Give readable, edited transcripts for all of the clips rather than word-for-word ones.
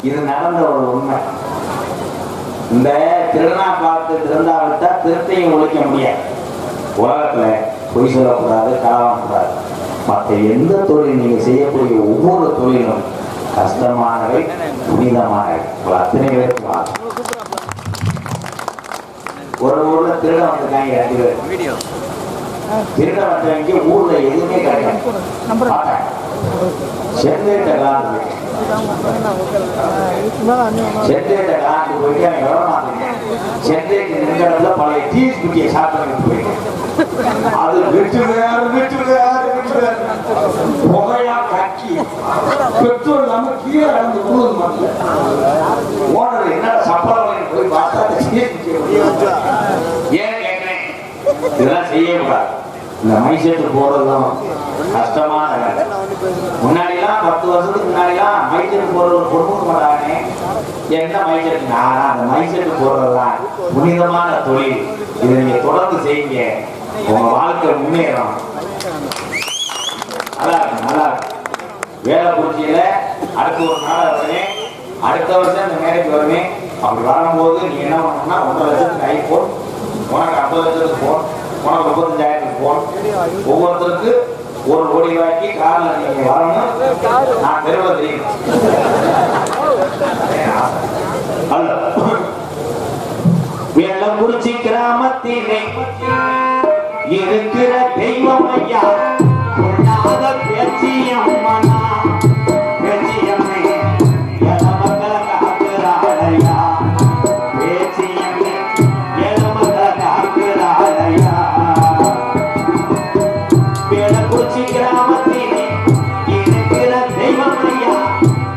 இது நடந்த ஒரு உண்மை. இந்த திருடனா பார்த்து திருந்தாவிட்டா திருட்டையும் ஒழிக்க முடியாது. உலகத்துல பொய் சொல்லக்கூடாது, களவாடக்கூடாது. மற்ற எந்த தொழில் நீங்க செய்யக்கூடிய ஒவ்வொரு தொழிலும் கஷ்டமானவை, புனிதமானவை. அத்தனை பேருக்கு ஒரு ஊர்ல திருட வந்திருக்காங்க 2 பேர். திருட வந்தவங்க ஊர்ல எதுவுமே கிடையாது. சென்னைட்ட காண்டு போயிட்டு சென்னைக்கு நின்றதுல பழைய டீஸ் குட்டியை சாப்பிட்டு போயிட்டு அது புகையா கக்கி பெட்ரோல் இல்லாம கீழே நடந்து கூடுது மாதிரி ஓனர் என்ன சப்பரம் போய் பார்த்தா ஏன் கேட்கிறேன், இதெல்லாம் செய்யக்கூடாது. இந்த மைசெட்டு போறதும் கஷ்டமான வேலை. முன்னாடிலாம் 10 வருஷத்துக்கு முன்னாடிலாம் மைசெட்டு போடுறது கொடுக்க மாட்டாங்க. என்ன மைசெட்டு? நான் அந்த மைசெட்டு போடுறதுதான் புனிதமான தொழில். இதை நீங்க தொடர்ந்து செய்யுங்க, உங்க வாழ்க்கை முன்னேறும். நல்லா இருக்கும், நல்லா இருக்கும். வேலை குறிச்சியில அடுத்த ஒரு நாள் வருவேன், அடுத்த வருஷம் இந்த மேரேஜ் வருவேன். அப்படி வரும்போது நீ என்ன பண்ணணும்னா 1.5 லட்சத்துக்கு ஐபோன், உனக்கு 50 லட்சத்துக்கு போன், உனக்கு 35,000 போன், ஒவ்வொருத்தருக்கு 1 கோடி ரூபாய்க்கு கார்ல நீங்க வரணும். நான் பெருமை தெரியும். வேலக்குறிச்சி கிராமத்திலே இருக்கிற தெய்வம் ஐயா பொன்னாத பேச்சியம்மனா, பேச்சியம்மே என மக்களை காக்குறாளையா, பேச்சியம்மே என மக்களை காக்குறாளையா. வேலக்குறிச்சி கிராமத்திலே இருக்கிற தெய்வம் ஐயா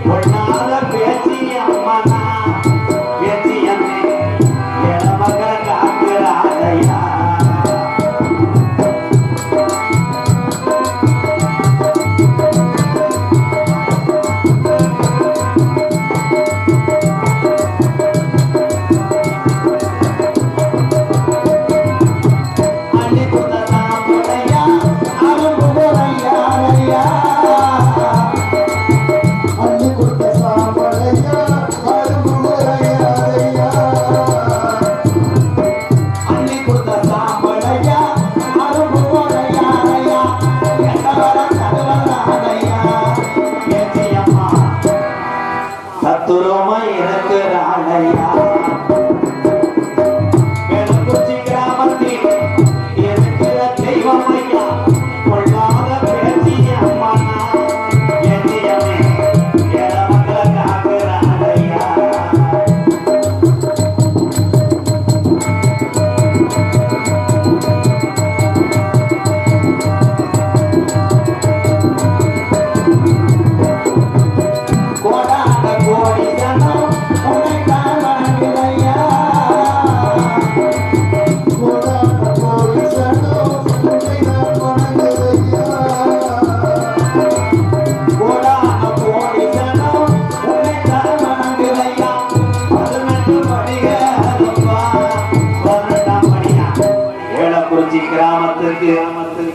பொன்னாத பேச்சியம்மனா, பேச்சியம்மே என மக்களை காக்குறாளையா.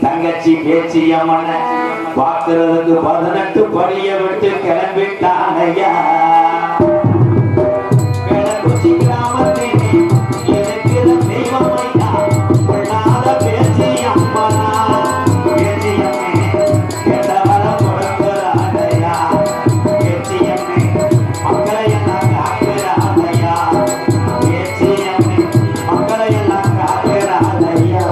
தங்கச்சி பேச்சியம்மன பார்க்கிறதுக்கு 18 படிய விட்டு கிளம்பிட்டானையா. வேலக்குறிச்சி கிராமத்திலே இருக்கிற தெய்வம் ஐயா பொன்னாத பேச்சியம்மனா, பேச்சியம்மே கேட்டவர கொடுக்கிறானையா, பேச்சியம்மே மக்களை எல்லாம் காக்கிறானையா, பேச்சியம்மே மக்களை எல்லாம் காக்கிறானையா.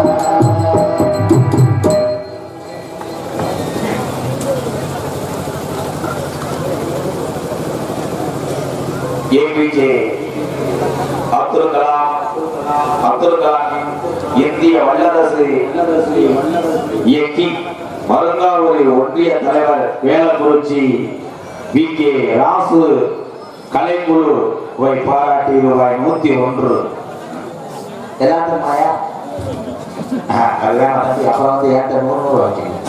ஏபிஜே அப்துல் கலாம் இந்திய வல்லரசு இயக்கி மருங்காவூர் ஒன்றிய தலைவர் வேலக்குறிச்சி வி.கே. ராசு கலைக்குழு பாராட்டி ₹101. எல்லாத்துக்கும் மாயா கல்யாணம் வந்து அப்புறம் வந்து ஏற்ற 300 வச்சுக்கணும்.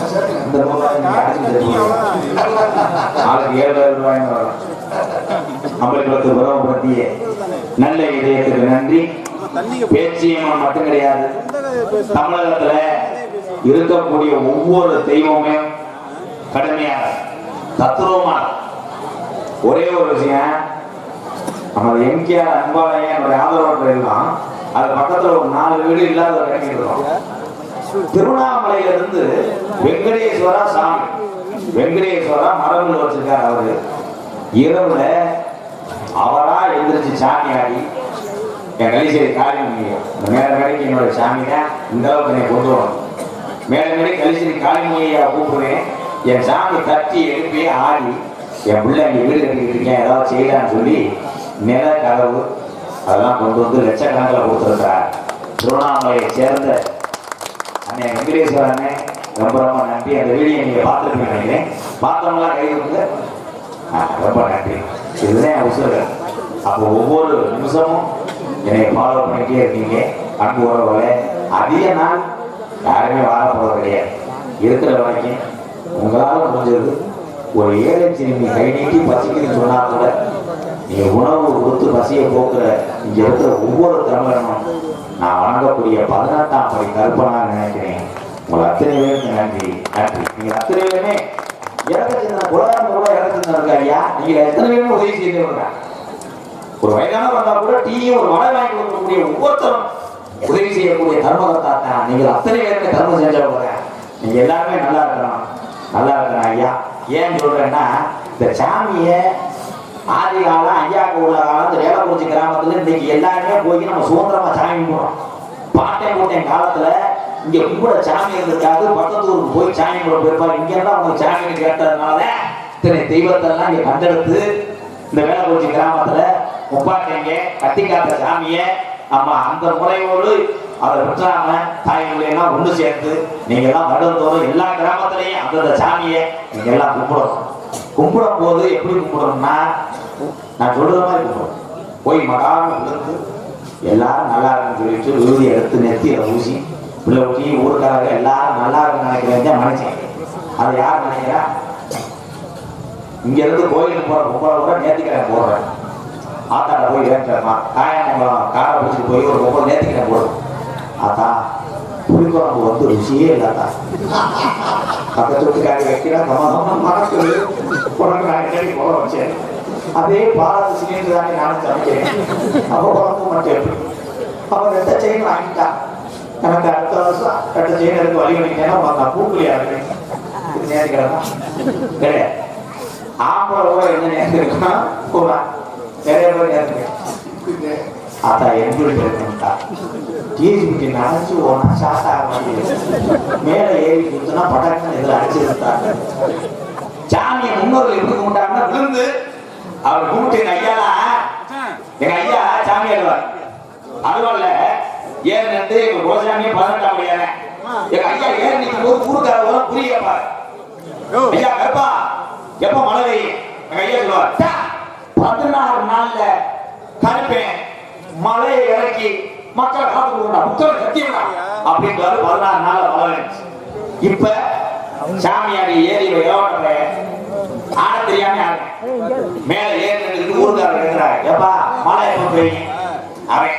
இந்த 300 ஆளுக்கு ₹7,000 வரும். அம்பலத்து உறவுபடுத்திய நல்ல இதயத்துக்கு நன்றி. பேச்சியம்மன் மட்டும் கிடையாது, தமிழகத்துல இருக்கக்கூடிய ஒவ்வொரு தெய்வமும் கடுமையான தத்துவமான ஒரே ஒரு விஷயம். நமது எம்கேஆர் அன்பாலயம் என்னுடைய ஆதரவாளர்கள் எல்லாம் அது பக்கத்துல ஒரு 4 வீடு இல்லாத கிடைக்கிறோம். திருவண்ணாமலையிலிருந்து வெங்கடேஸ்வரா சாமி, வெங்கடேஸ்வரா மரபுல வச்சிருக்காரு. அவரு இரவுல அவரா எந்திரிச்சு சாமி ஆடி என் கலிசேரி காளிமணி இந்த மேல மேடைக்கு என்னோட சாமி தான் இந்த அளவுக்கு என்னை கொண்டு வரணும். மேல மேடை கலிசேரி காளிமணியை கூப்பிடுவேன். என் சாமி தட்டி எழுப்பி ஆடி என் பிள்ளை அங்கே வீடு கட்டிக்கிட்டு இருக்கேன் ஏதாவது செய்யலான்னு சொல்லி நில கதவு அதெல்லாம் கொண்டு வந்து லட்சக்கணக்கில் கொடுத்துருக்கிறார். திருவண்ணாமலையை சேர்ந்த அண்ணன் வெங்கடேஸ்வரன் அண்ணன் ரொம்ப ரொம்ப நன்றி. அந்த வீடியோ நீங்கள் பார்த்துருப்பீங்க நினைக்கிறேன். பார்த்தவங்களாம் கை கொடுங்க. ரொம்ப நன்றி. இதுதான் உசுறு. அப்போ ஒவ்வொரு நிமிஷமும் என்னை ஃபாலோ பண்ணிட்டே இருக்கீங்க. அன்பு உறவுகளே, அதிக நாள் யாருமே வாழ போகிறது கிடையாது. இருக்கிற வரைக்கும் உங்களால் முடிஞ்சது ஒரு ஏழை சிறுமி கை நீட்டி பசிக்குன்னு சொன்னா கூட நீங்க உணவு கொடுத்து பசியை போக்குற இங்க இருக்கிற ஒவ்வொரு தமிழனும் நான் வணங்கக்கூடிய 18ஆம் படி கற்பனாக நினைக்கிறேன். உங்களை அத்தனை பேருக்கு நன்றி நன்றி. நீங்க அத்தனை பேருமே இறக்க சின்ன குலகாரம் கூட இறக்க சின்ன இருக்கா ஐயா. நீங்க எத்தனை பேருமே உதவி செய்து வருகிறாங்க. ஒரு வயதான வந்தா கூட டீயும் ஒரு வடை வாங்கி கொடுக்கக்கூடிய ஒவ்வொருத்தரும் உதவி செய்யக்கூடிய தர்மகர்த்தா தான். நீங்கள் அத்தனை பேருமே தர்மம் செஞ்சவங்க. நீங்க எல்லாருமே நல்லா இருக்கணும், நல்லா இருக்கணும் ஐயா. ஏன்னு சொல்றேன்னா இந்த சாமியை ஆதி காலம் ஐயாவுக்கு உள்ள காலம் இந்த வேலைக்குறிச்சி கிராமத்துல இன்னைக்கு எல்லாருமே போய் நம்ம சுதந்திரமா சாமி கும்பிடுறோம். பாட்டேன் கூட்டேன் காலத்துல இங்க கும்பிட சாமி இருந்திருக்காது. பக்கத்து ஊருக்கு போய் சாமி கும்பிட போயிருப்பாங்க. இங்க இருந்தா அவங்க சாமின்னு கேட்டதுனால இத்தனை தெய்வத்தெல்லாம் இங்க கண்டெடுத்து இந்த வேலைக்குறிச்சி கிராமத்துல முப்பாட்டேங்க கட்டி காத்த சாமிய ஆமா அந்த முறையோடு அதை விட்டுறாம தாய்மொழியெல்லாம் ஒன்று சேர்த்து நீங்க எல்லாம் வருடத்தோறும் எல்லா கிராமத்திலையும் அந்தந்த சாமியை நீங்க எல்லாம் கும்பிடணும். கும்பிடும் போது எப்படி கும்பிடணும்னா நான் சொல்ற மாதிரி கும்பிடணும். போய் மகாம விழுந்து எல்லாரும் நல்லா இருக்குன்னு சொல்லிட்டு விருதி எடுத்து நிறுத்தி அதை ஊசி பிள்ளை ஊசி ஊருக்காரங்க எல்லாரும் நல்லா இருக்குன்னு நினைக்கிறேன் மனுஷன். அதை யார் நினைக்கிறா? இங்க இருந்து கோயிலுக்கு போற பொம்பளை கூட நேர்த்திக்கடன் போடுறேன். ஆத்தாட போய் ஏற்றமா காயமங்கலம் காரை பிடிச்சி போய் ஒரு 9 நேர்த்திக்கடன் போடுறோம். ஆத்தா புளிக்குழம்பு வந்து ருசியே இல்லாதா பக்கத்து வீட்டுக்காரி வைக்கிறா மனசு உனக்கு நான் கேள்வி போட வச்சேன். அதே பாலாத்து சிலிண்டர் தானே நானும் சமைக்கிறேன். அவ குழம்பு மட்டும் எப்படி அவன் 2 செயின் வாங்கிட்டா. எனக்கு அடுத்த வருஷம் 2 செயின் எடுத்து வழி பண்ணிட்டேன்னா உனக்கு நான் பூக்குலியா இருக்கேன். இது நேர்த்திக்கிறதா கிடையாது. ஆம்பளை கூட என்ன நேர்த்திருக்குன்னா கூட நிறைய பேர் நேர்த்திக்க ஆத்தா எங்களுக்கு இருக்கா டிஎஸ்பிக்கு நினைச்சு ஒன்னா ஷார்ட் ஆக மாட்டேங்குது. மேல ஏறி கொடுத்தனா பட்டாக்கு இதில் அடிச்சிருந்தாங்க. சாமியை முன்னோர்கள் எப்படி கும்பிட்டாங்கன்னா விழுந்து அவர் கும்பிட்டு எங்க ஐயா சாமி அழுவார். அழுவல்ல ஏன் நின்று எங்க ரோசாமியை 18ஆம் படியான எங்க ஐயா ஏன் நிற்கும் போது ஊருக்கார புரியப்பாரு. ஐயா கருப்பா எப்ப மழை பெய்யும் எங்க ஐயா சொல்லுவார் 14 நாள்ல கருப்பேன் மழையை இறக்கி மக்களை காத்து கொடுக்கணும் புத்தக சத்தியம்னா அப்படின்னு 14 நாள் மழை. இப்ப சாமியாடி ஏறி யோகத்துல ஆட தெரியாம மேல ஏறி ஊருக்காரர் இருக்கிறார். எப்பா மழை எப்ப பெய்யும் அவன்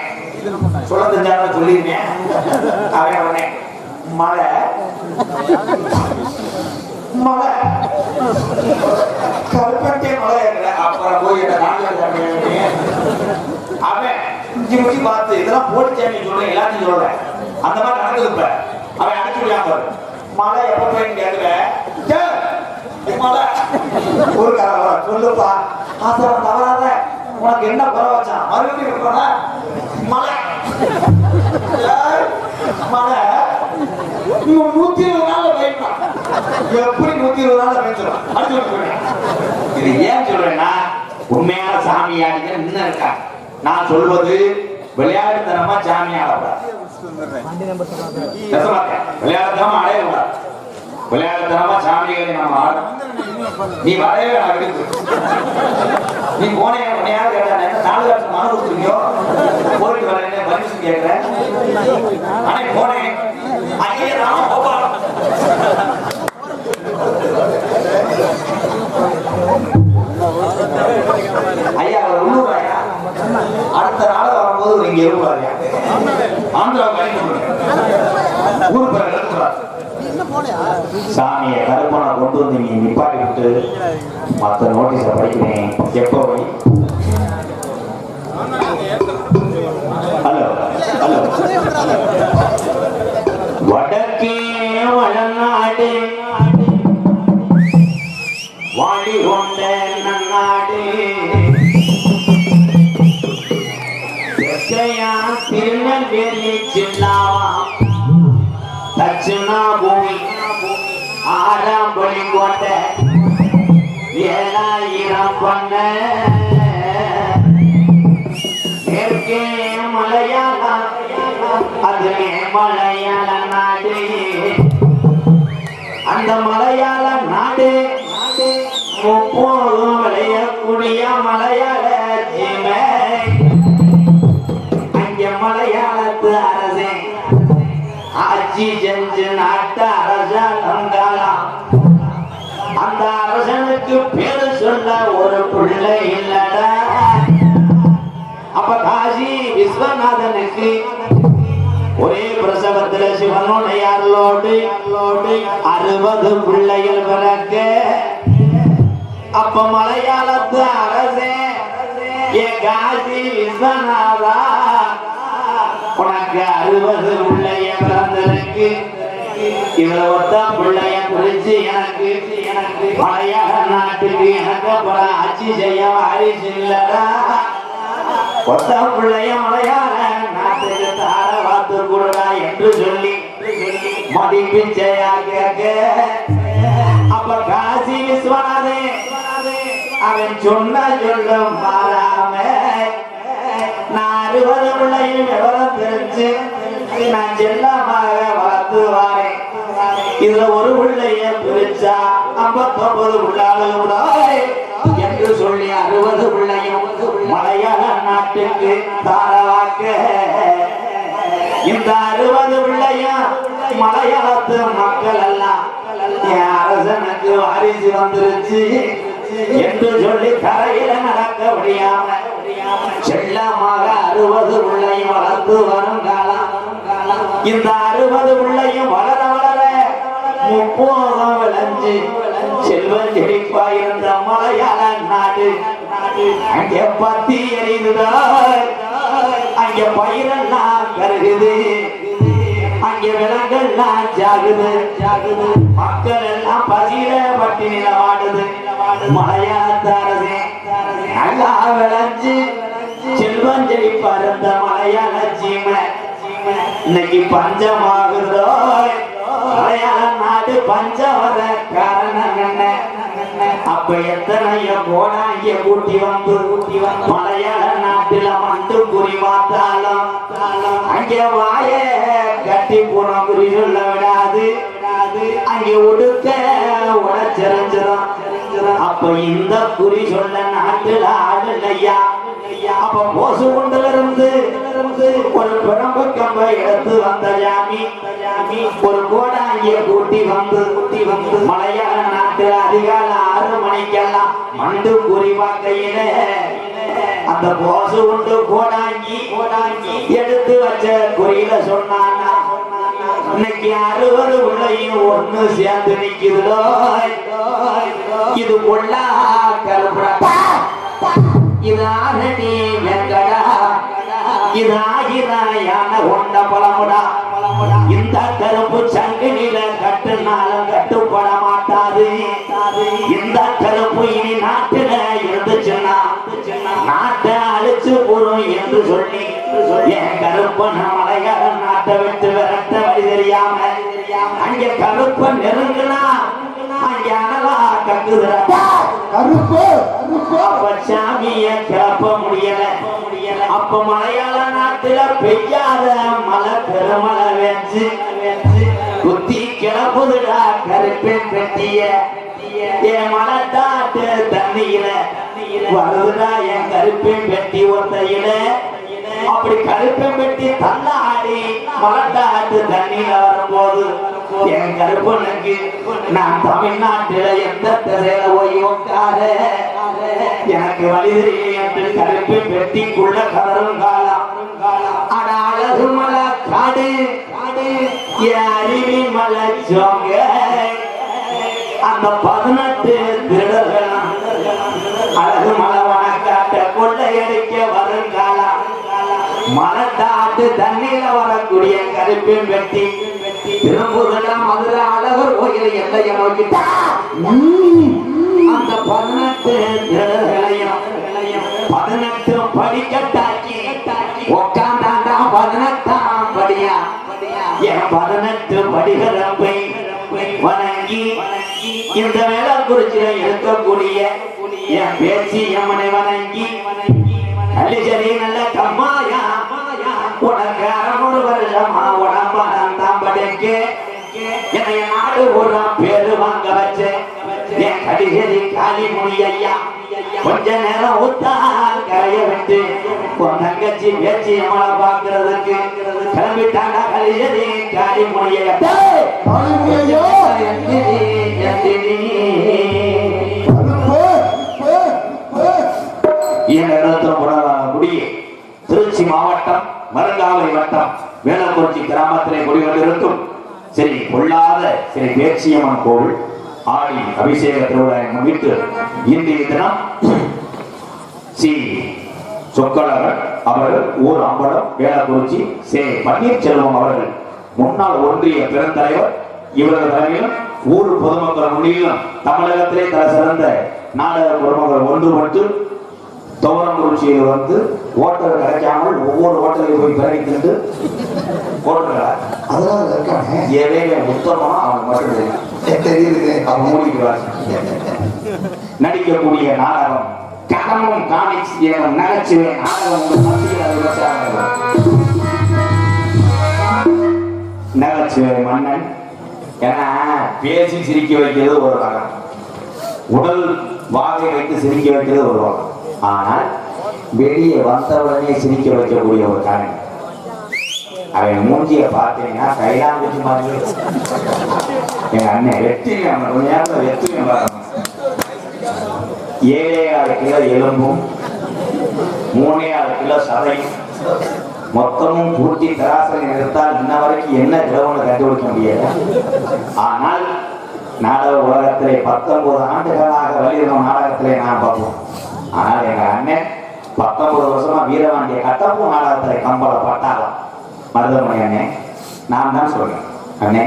சொல்ல தெரிஞ்சால சொல்லிருந்தேன். அவன் உடனே மழை மழை கருப்பட்டே மழை இருக்கிற அப்புறம் போய் அவன் இஞ்சி முடி பார்த்து இதெல்லாம் போட்டு சாமி சொல்றேன் எல்லாத்தையும் சொல்றேன். அந்த மாதிரி நடக்குது. இப்ப அவன் அடைச்சு விடாம மழை எப்ப போய் கேட்கல மழை ஒரு கார சொல்லுப்பா ஆசிரம் தவறாத உனக்கு என்ன குறை வச்சான் மறுபடியும் மழை மழை 120 நாள்ல பயன்படும். எப்படி 120 நாள்ல பயன்படும்? இது ஏன் சொல்றேன்னா உண்மையான சாமியாடிகள் இன்னும் இருக்காங்க. நான் சொல்வது விளையாட்டுத்தனமா சாமியாடக்கூடாது. விளையாட்டுத்தனமா அடையக்கூடாது. விளையாட்டுத்தனமா சாமிகளை நம்ம ஆடணும். நீ வரையவே நீ போனே உன்னையாவது கேட்டானே 4 லட்சம் மனு கொடுத்துருக்கியோ போயிட்டு வரேன்னு பர்மிஷன் கேட்கிறேன். ஆனா போனேன் ஐயா அவர் உள்ளூராயா அடுத்த நாள் வரும்போது நீங்க இருப்பாரு ஆந்திரா ஊருக்கு சாமியை கருப்பனை கொண்டு வந்து நீங்க நிப்பாட்டி விட்டு மற்ற நோட்டீஸை படிக்கிறேன். எப்போ நாடு திருநெல்வேலி ஜில்லாவா தட்சிணா பூமி ஆறாம்பொழி கோட்டை 7000 பண்ண மேற்கே மலையாள அதுவே மலையாள நாடு அந்த மலையாள நாடு முப்போதும் விளையக்கூடிய மலையாள ஜீமை அங்க மலையாளத்து அரசே ஆட்சி செஞ்சு நாட்டு அரசாங்காலாம் அந்த அரசனுக்கு பேரு சொல்ல ஒரு பிள்ளை இல்லடா அப்ப காசி விஸ்வநாதனுக்கு ஒரே பிரசவத்துல சிவனுடைய அருளோடு 60 பிள்ளைகள் பிறக்க அப்ப மலையாளத்து அரசே ஏ காசி விஸ்வநாதா உனக்கு 60 பிள்ளைய பிறந்ததுக்கு இதுல ஒத்த பிள்ளைய குறிச்சு எனக்கு மலையாள நாட்டுக்கு எனக்கு அப்புறம் ஆட்சி செய்ய வாரிசு இல்லடா ஒத்த பிள்ளைய மலையாள நாட்டுக்கு தார வாத்து கூடா என்று சொல்லி மதிப்பிச்சையா கேட்க அப்ப காசி விஸ்வநாதே அவன் சொன்ன சொல்லும் மாறாம நான் 60 பிள்ளையும் விவரம் தெரிஞ்சு நான் செல்லமாக வளர்த்து வாரேன் இதுல ஒரு பிள்ளைய பிரிச்சா 59 பிள்ளைகளோட என்று சொல்லி 60 பிள்ளையும் மலையாள நாட்டுக்கு தாரவாக்க இந்த 60 பிள்ளையும் மலையாளத்து மக்கள் எல்லாம் என் அரசனுக்கு வாரிசு வந்துருச்சு என்று சொல்லி கரையில நடக்க முடியாம செல்லமாக 60 பிள்ளையும் வளர்த்து வரும் காலம் இந்த 60 பிள்ளையும் வளர வளர முப்போகம் விளைஞ்சு செல்வம் செழிப்பா இருந்த மலையாள நாடு அங்கே பத்தி எரியுதுதான் அங்கே பயிரெல்லாம் கருகுது அங்கே விலங்கெல்லாம் ஜாகுது மக்கள் எல்லாம் பசியில பட்டினில வாடுது மலையாளத்தாரதே நல்லா விளைஞ்சு செல்வம் செழிப்பா இருந்த மலையாள சீமை இன்னைக்கு பஞ்சமாகுதோ மலையாள நாடு பஞ்சம் வர காரணம் என்ன அப்ப எத்தனையோ கோடாங்கிய கூட்டி வந்து மலையாள நாட்டுல மண்டு குறி பார்த்தாலும் அங்கே வாய கட்டி போன குறி சொல்ல விடாது அங்கே ஒடுக்க உடச்சிருந்துடும் அப்ப இந்த குறி சொல்ல நாட்டுல ஆடு இல்லையா அப்ப போசு கொண்டுல இருந்து ஒரு பிறம்பு கம்பை எடுத்து வந்த ஜாமி ஒரு கோடாங்கிய கூட்டி வந்து மலையாள நாட்டுல அதிகால 6 மணிக்கெல்லாம் மண்டு குறி பார்க்கையில அந்த போசு கொண்டு கோடாங்கி எடுத்து வச்ச குறியில சொன்னானா இன்னைக்கு 60 உள்ளையும் ஒண்ணு சேர்ந்து நிக்குதோ இது கொள்ளா கருப்புடா இது ஆகடி வெங்கடா இது ஆகிதாயான ஒண்ட பழமுடா இந்த கருப்பு சங்கிலில கட்டுனாலும் கட்டுப்பட மாட்டாது இந்த கருப்பு இனி நாட்டுல இருந்துச்சுன்னா நாட்டை அழிச்சு போடும் என்று சொல்லி என் கருப்பன் மலையாள நாட்டை விட்டு விரட்ட வழி தெரியாம அங்க கருப்பன் நெருங்குனா அங்க அனலா கக்குதுடா சாமிய கிளப்ப முடியல அப்ப மலையாள நாட்டுல பெய்யாத மழை பெருமழை வெஞ்சு குத்தி கிளப்புதுடா கருப்பேன் பெட்டிய என் மலட்டாட்டு தண்ணியில வருதுடா என் கருப்பேன் பெட்டி ஒத்தையில அப்படி கருப்பேன் பெட்டி தள்ளாடி மலட்டாட்டு தண்ணியில வரும்போது என் கருப்பனுக்கு நான் தமிழ்நாட்டில எந்த திசையில போய் உட்கார எனக்கு வழி தெரியல என்று கருப்பேன் பெட்டிக்குள்ள கதரும் காலம் அட அழகு மலை காடு அருவி மலை சோங்க அந்த 18 திருடர்கள் அழகு மலவன காட்ட கொள்ளையடிக்க வருங்காலம் மலட்டாட்டு தண்ணீர வரக்கூடிய கருப்பேன் வெட்டி திரும்புதெல்லாம் மதுரை அழகர் கோயில் எல்லையை நோக்கிட்டா அந்த 18 18 படிக்கட்டாக்கி உட்காந்தாண்டா 18ஆம் படியா என் 18 படிகளப்பை வணங்கி இந்த வேலை குறிச்சில இருக்கக்கூடிய என் பேச்சு எம்மனை வணங்கி சரி நல்ல கம்மாயா உனக்கு 600 வருஷமா உடம்பாதான் தான் படைக்கு என்னைய நாடு ஒரு பேரு வாங்க வச்சு என் கடிசரி காலி மொழி ஐயா கொஞ்ச நேரம் ஊத்தால் கரைய விட்டு உன் தங்கச்சி பேச்சு எம்மளை பாக்குறதுக்கு கிளம்பிட்டாண்டா கடிசரி காலி மொழி திருச்சி மாவட்டம் மருங்காவை வட்டம் வேளக்குறிச்சி கிராமத்திலே குடிவந்திருக்கும் சரி கொள்ளாத சரி பேச்சியம்மன் கோவில் ஆடி அபிஷேக திருவிழாவை முன்னிட்டு இன்றைய தினம் சி சொக்கலவர் அவர்கள் ஊர் அம்பலம் வேளக்குறிச்சி சே பன்னீர்செல்வம் அவர்கள் முன்னாள் ஒன்றிய பெருந்தலைவர் இவர்கள் தலைமையிலும் ஊர் பொதுமக்கள் முன்னிலும் தமிழகத்திலே தர சிறந்த நாடக குடும்பங்கள் ஒன்றுபட்டு துவரங்குறிச்சியில் வந்து ஓட்டல் கிடைக்காமல் ஒவ்வொரு ஓட்டலையும் போய் பிறகு தின்று போட்டுக்கிறார். அதெல்லாம் இருக்காங்க ஏவே உத்தமா அவனுக்கு மட்டும் தெரியுது. அவன் மூடிக்கிறார். நடிக்கக்கூடிய நாடகம் கடமும் காமிக்ஸ் நகைச்சுவை நாடகம் நகைச்சுவை மன்னன் ஏன்னா பேசி சிரிக்க வைக்கிறது ஒரு ரகம், உடல் வாகை வைத்து சிரிக்க வைக்கிறது ஒரு ரகம். ஆனால் வெளியே வந்தவுடனே சிரிக்க வைக்கக்கூடிய ஒரு கலைஞன். அவன் மூஞ்சிய பார்த்தீங்கன்னா கைலாங்குச்சி மாதிரி எங்க அண்ணன் வெற்றிங்க கொஞ்ச நேரத்தில் வெற்றிங்க பார்க்கணும். 7.5 கிலோ எலும்பும் 3.5 கிலோ சதையும் மொத்தமும் பூர்த்தி தராசனை நிறுத்தால் இன்ன வரைக்கும் என்ன கிலோன்னு கண்டுபிடிக்க முடியாது. ஆனால் நாடக உலகத்திலே 19 ஆண்டுகளாக வெளியிடும் நாடகத்திலே நான் பார்ப்போம். ஆனால் எங்க அண்ணன் 19 வருஷமா வீரவாண்டிய கட்டப்பூ நாடகத்திலே கம்பள பட்டாளம் மருதமணி அண்ணே. நான் தான் சொல்றேன், அண்ணே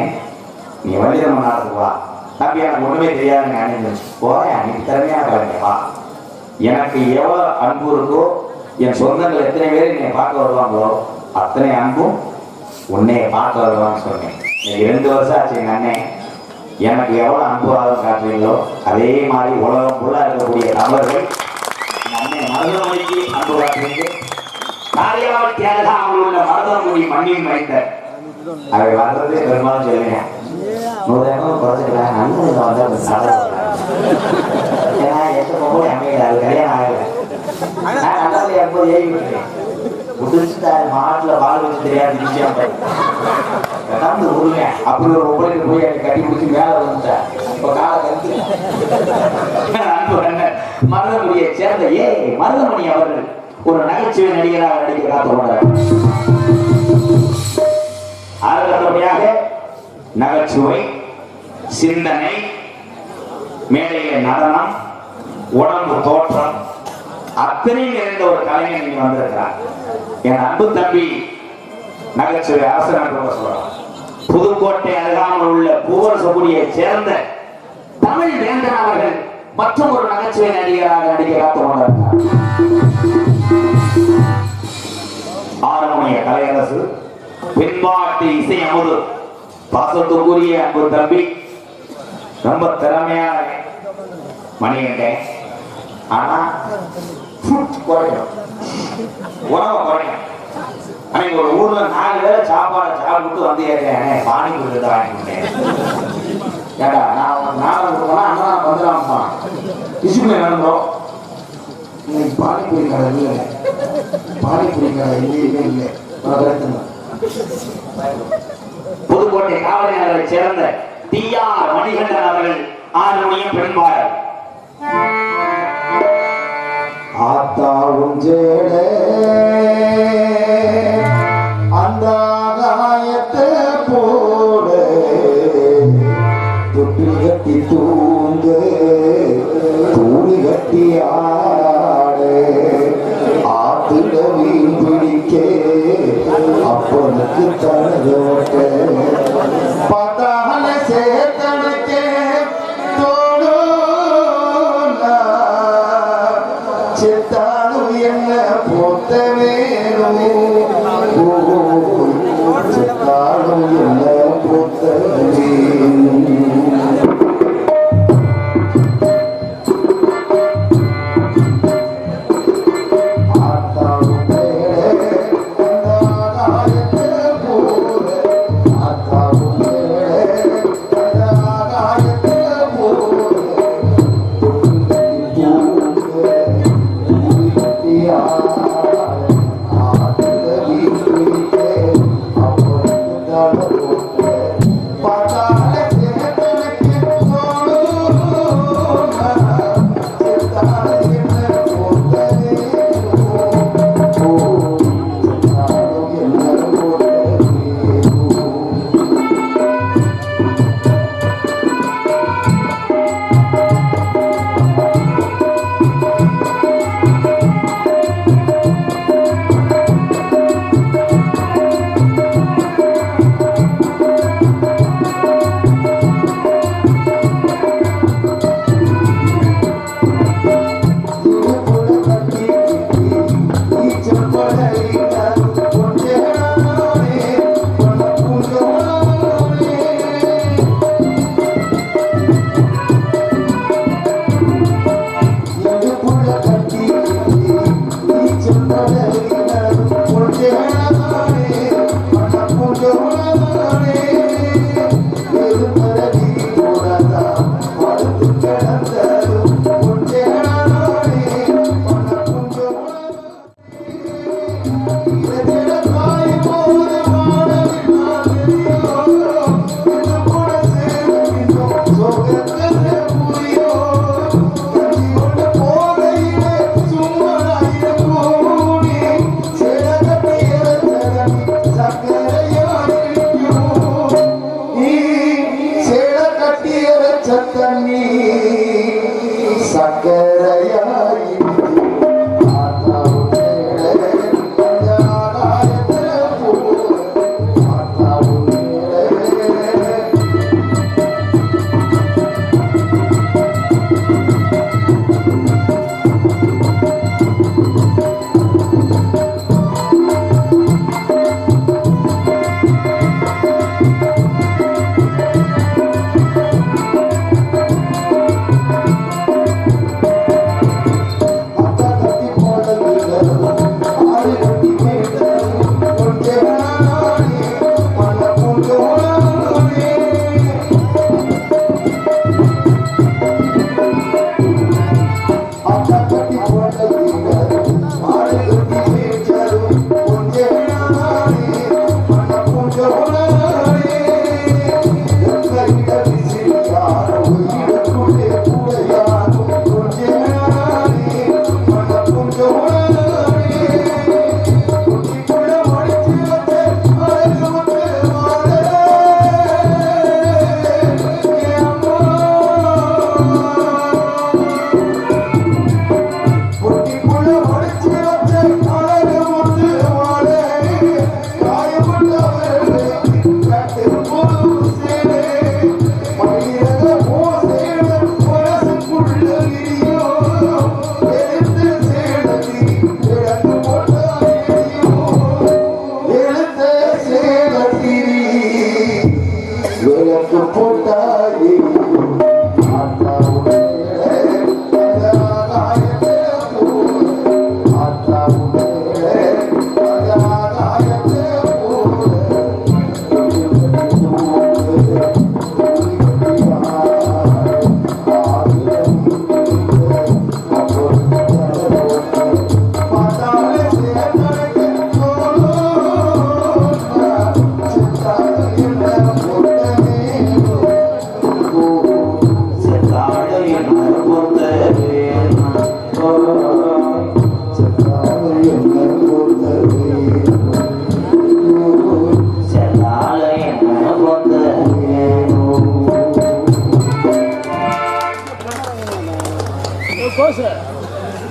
நீ வெளியிடும் நாடகத்துக்கு வா தம்பி, எனக்கு ஒண்ணுமே தெரியாதுங்க அண்ணன் போய் நீ திறமையான கலைஞவா. எனக்கு எவ்வளவு அன்பு இருக்கோ என் சொந்தங்கள் எத்தனை பேர் என்னை பார்க்க வருவாங்களோ அத்தனை அன்பும் உன்னைய பார்க்க வருவான்னு சொன்னேன். 2 வருஷம் ஆச்சு எங்க அண்ணன் எனக்கு எவ்வளவு அன்பு ஆதரவு காட்டுறீங்களோ அதே மாதிரி உலகம் ஃபுல்லா இருக்கக்கூடிய நபர்கள் அண்ணன் மருதமொழிக்கு அன்பு காட்டுறீங்க. காரியாவல் தியாகதான் அவங்களுடைய மருதமொழி மண்ணின் வைத்த அவை வர்றதே பெரும்பாலும் சொல்லுங்க 100 குறைச்சிக்கலாம். நல்லது வந்து ஏன்னா 8 பொம்பளை அமையல, அது கல்யாணம் ஆகல. நான் நல்லது எப்போது ஏறி விட்டுருக்கேன் முடிச்சுட்டு மாட்டில் பால் வச்சு தெரியாது நிச்சயம் கடந்து உருவேன். அப்படி ஒரு பொம்பளைக்கு போய் எனக்கு கட்டி பிடிச்சி மேலே வந்துட்டேன். இப்போ காலை கருத்து மருதமொழியை சேர்ந்த மருதமணி அவர்கள் ஒரு நகைச்சுவை நடிகராக நடிக்க காத்துக்கொண்டார். அடுத்தபடியாக நகைச்சுவை, சிந்தனை, மேடையில நடனம், உடம்பு தோற்றம் அத்தனை நிறைந்த ஒரு கலைஞர் நீங்க வந்திருக்கிறார். என் அன்பு தம்பி நகைச்சுவை அரசன் சொல்றான். புதுக்கோட்டை அருகாமல் உள்ள பூவரசகுடியை சேர்ந்த தமிழ் வேந்தன் அவர்கள் மற்றும் ஒரு நகைச்சுவை நடிகராக நடிக்க காத்துக்கொண்டார். ஆரமுனைய கலையரசு பின்பாட்டு இசை அமுது பாசத்துக்குரிய அன்பு தம்பி ரொம்ப திறமையான மணிகண்டேன். ஆனா குறையும் உணவை குறையும். அன்னைக்கு ஒரு ஊர்ல 4 பேரை சாப்பாடு சாப்பிட்டு வந்து ஏற்றேன் பானி கொடுத்து வாங்கிட்டேன். ஏடா நான் நாடகம் கொடுத்தோம்னா அண்ணா வந்துடாமப்பா டிசிப்ளின் நடந்தோம். இன்னைக்கு பானிபூரி கடை இல்லை, பானிபூரி கடை எங்கேயுமே இல்லை. புதுக்கோட்டை காவல் நகரை சேர்ந்த டி.ஆர். மணிகண்டன் அவர்கள் ஆறுமணியம் பெண்பாளர். ஆத்தாவும் ஜேட அந்த ஆகாயத்தை போட தொட்டி கட்டி தூங்க தூணி கட்டி ஆட ஆத்துல மீன் பிடிக்க அப்பனுக்கு தனதோட்ட பார்த்தால சேர்த்தனக்கே தோடு செத்தாலும் என்ன போத்த வேணும் செத்தாலும் என்ன போத்த வேணும்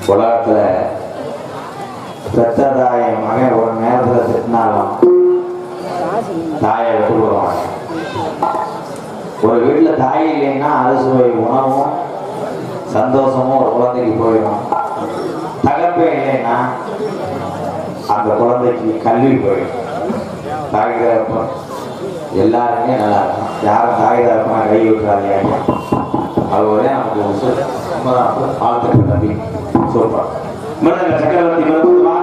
உலகத்துல பெத்த தாயை மகன் ஒரு நேரத்துல திட்டினாலும் தாயை விட்டு போடுவாங்க. ஒரு வீட்டுல தாய் இல்லைன்னா அறுசுவை உணவும் சந்தோஷமும் ஒரு குழந்தைக்கு போயிடும். இல்லைன்னா அந்த குழந்தைக்கு கல்வி போயிடும். தாய் தகப்பன் எல்லாருமே நல்லா இருக்கும். யாரும் தாய் தகப்பனா கை விட்டுறாங்க. அதுவரை நமக்கு வாழ்த்துக்கள் தம்பி. சூப்பர். மிருதங்க சக்கரவர்த்தி மிருதமா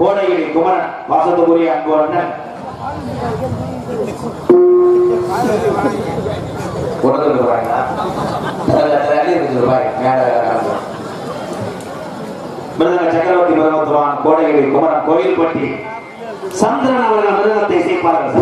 கோடைகிரி குமரன் வாசத்துக்குரிய அன்பு அண்ணன் மிருதங்க சக்கரவர்த்தி மிருதத்துவான் கோடைகிரி குமரன் கோயில்பட்டி சந்திரன் அவர்கள் மிருதத்தை இசைப்பார்கள்.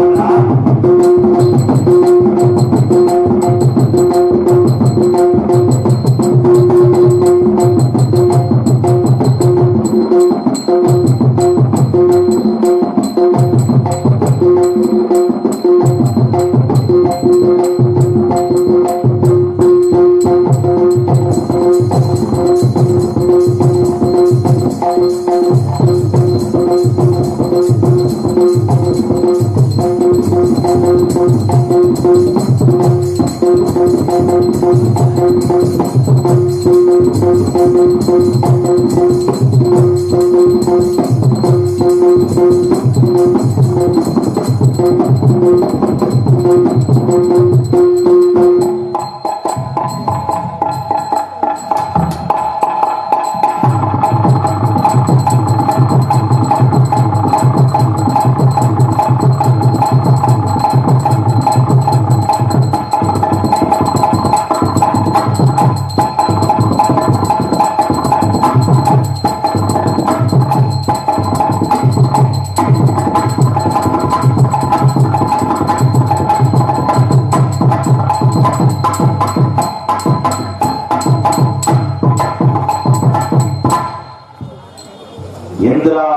இந்திரா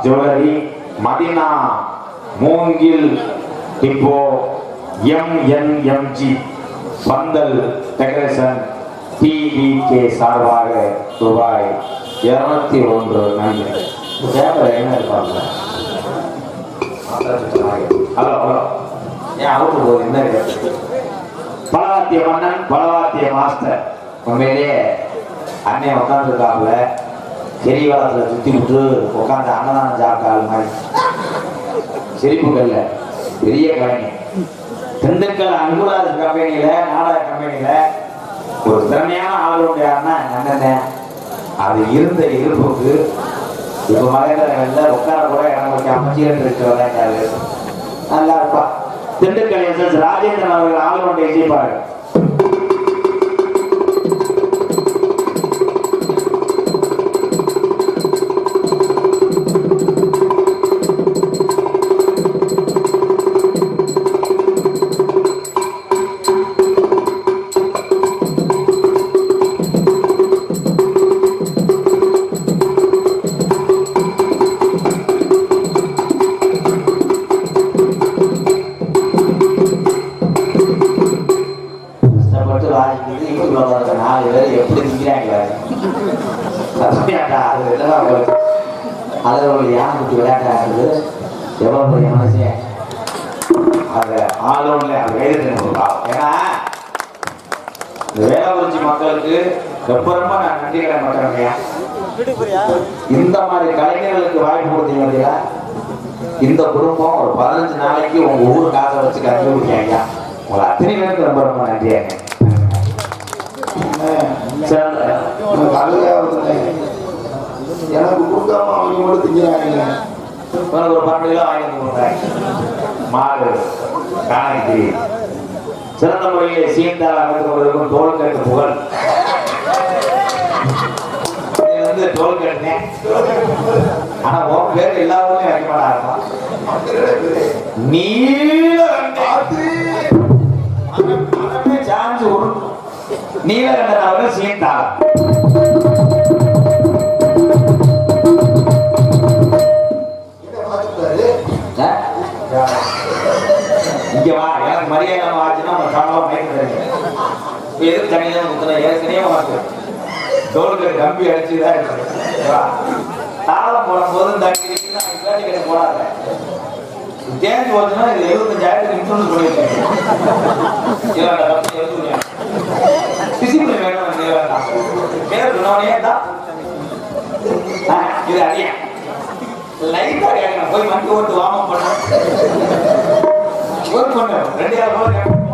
ஜுவல்லரி, மதினா மூங்கில் டிப்போ, MNMG பந்தல் டெக்கரேஷன் TDK சார்பாக ரூபாய் 201 நன்றி. என்ன இருப்பாங்க? ஹலோ ஹலோ, ஏன் அவுட்டு போகுது? என்ன இருக்கு? பலவாத்திய மன்னன், பலவாத்திய மாஸ்டர். உண்மையிலேயே அண்ணன் உட்காந்துருக்காப்புல செரிவாளத்தில் சுற்றி விட்டு உட்காந்து அன்னதானம் சாப்பிட்டாள் மாதிரி சிரிப்புகள்ல பெரிய கலைஞர். திண்டுக்கல் அன்புராஜ் கம்பெனியில, நாடக கம்பெனியில ஒரு திறமையான ஆளுடைய அண்ணன் அண்ணன். அது இருந்த இருப்புக்கு இப்ப மலையில உட்கார கூட எனக்கு அமைச்சிகள் இருக்கு விளையாட்டாரு. நல்லா இருப்பா. திண்டுக்கல் SS ராஜேந்திரன் அவர்கள் ஆளுடைய இசைப்பாரு. வேளாக்குறிச்சி மக்களுக்கு ரொம்ப ரொம்ப நான் நன்றி கடன் பண்றேன். இந்த மாதிரி கலைஞர்களுக்கு வாய்ப்பு கொடுத்தீங்க. இந்த குடும்பம் ஒரு 15 நாளைக்கு உங்க ஊர் காசை வச்சு கட்டி விட்டீங்க. உங்களை அத்தனை பேருக்கு ரொம்ப ரொம்ப நன்றியாங்க. எனக்கு கொடுக்காம அவங்க மட்டும் திங்கிறாங்க. ஒரு 12 கிலோ வாங்கி மாடு காணி சிறந்த முறையிலே சீர்தால் அமைத்து கொண்டிருக்கும் தோல்கட்டு புகழ். தோல் கட்டினேன். ஆனா உன் பேர் எல்லா ஊர்லயும் வைக்க மாட்டா. நீலகண்டன் அவர்கள் சீர்தால். இங்க வா, எனக்கு மரியாதை ஆச்சுன்னா எதுக்கு தனியாக முத்தன ஏற்கனவே உனக்கு தோல்கள் கம்பி அடிச்சுதான் இருக்கு. தாளம் போடும்போது தண்ணி போடாத. தேர்ச்சி போச்சுன்னா இது 75,000 இன்சூரன்ஸ் பண்ணிருக்கேன். பிசிபிள் வேணும். பேர் சொன்னே தான் இது அடியா லைட்டா கேட்கணும் போய் வண்டி ஓட்டு வாமம் பண்ண ஒரு பொண்ணு 2 போக